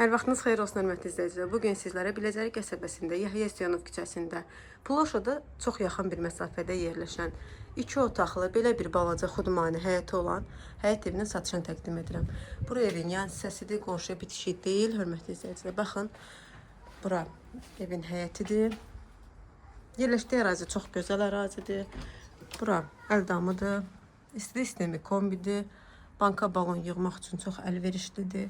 Hər vaxtınız xeyir olsun, hörmətli izləyicilər. Bugün sizlərə Biləcəri qəsəbəsində, Yəhya İsyanov küçəsində, Ploşada çox yaxın bir məsafədə yerləşən 2 otaqlı, belə bir balaca xudmani həyəti olan həyət evinin satışını təqdim edirəm. Bura evin yan hissəsidir, qonşuya bitişik deyil, hörmətli izləyicilər. Baxın, bura evin həyətidir. Yerləşdiyi ərazi çox gözəl ərazidir. Bura əldamıdır, isti sistemi kombidir, banka balon yığmaq üçün çox əlverişlidir.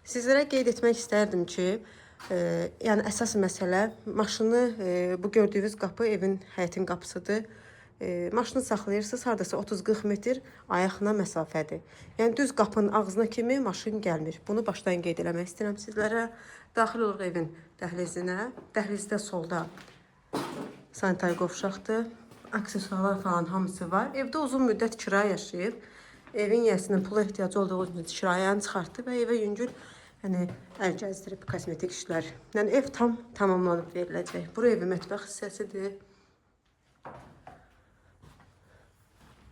Sizlərə qeyd etmək istərdim ki, yəni əsas məsələ maşını, bu gördüyünüz qapı evin həyətin qapısıdır. Maşını saxlayırsınız, hardasa 30-40 metr ayaqına məsafədir. Yəni düz qapının ağzına kimi maşın gəlmir. Bunu başdan qeyd eləmək istəyirəm sizlərə. Daxil oluruq evin dəhlizinə. Dəhlizdə solda sanitar qovşaqdır. Aksesuarlar falan hamısı var. Evdə uzun müddət kirayə yaşayıb. Evin yiyəsinin pula ehtiyacı olduğu üçün kirayanı çıxartdı və evə yüngül əl gəzdirib kosmetik işlər. Yəni ev tam tamamlanıb veriləcək. Bura evin mətbəx hissəsidir.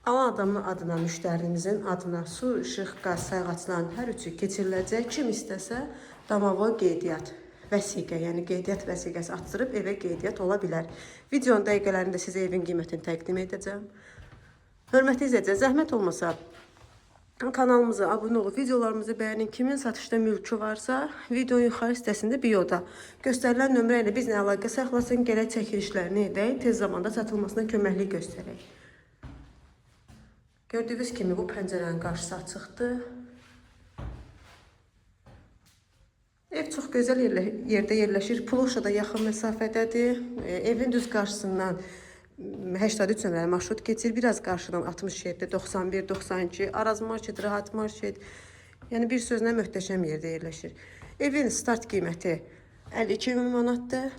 Alan adamın adına, müştərinizin adına su, işıq, qaz, sayğacların hər üçü keçiriləcək. Kim istəsə damava qeydiyyat vəsiqə, yəni qeydiyyat vəsiqəsi atdırıb evə qeydiyyat ola bilər. Videonun dəqiqələrində sizə evin qiymətini təqdim edəcəm. Hörmətli izləyicilər, zəhmət olmasa kanalımıza abunə olub, videolarımızı bəyənin. Kimin satışda mülkü varsa, videonun yuxarı hissəsində bioda göstərilən nömrə ilə bizlə əlaqə saxlasın, gələk çəkilişlərini edək, tez zamanda satılmasına köməklik göstərək. Gördüyünüz kimi bu pəncərənin qarşısı açıqdır. Ev çox gözəl yerdə yerləşir, Ploşada yaxın məsafədədir. Evin düz qarşısından 83 nömrəli marşrut keçir. Biraz qarşıdan 67, 91, 92, Araz market, Rahat market. Yəni bir sözlə möhtəşəm yerdə yerləşir. Evin start qiyməti 52.000 manatdır.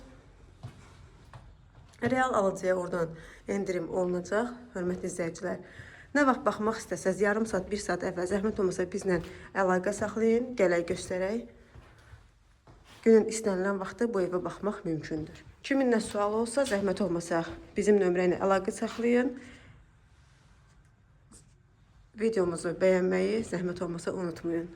Real alıcıya oradan endirim olunacaq, hörmətli izləyicilər. Nə vaxt baxmaq istəsəz, yarım saat, 1 saat əvvəl zəhmət olmasa bizlə əlaqə saxlayın, gələk göstərək. Günün istənilən vaxtı bu evə baxmaq mümkündür. Kimin nə sualı olsa, zəhmət olmasa bizim nömrə ilə əlaqə saxlayın. Videomuzu bəyənməyi zəhmət olmasa unutmayın.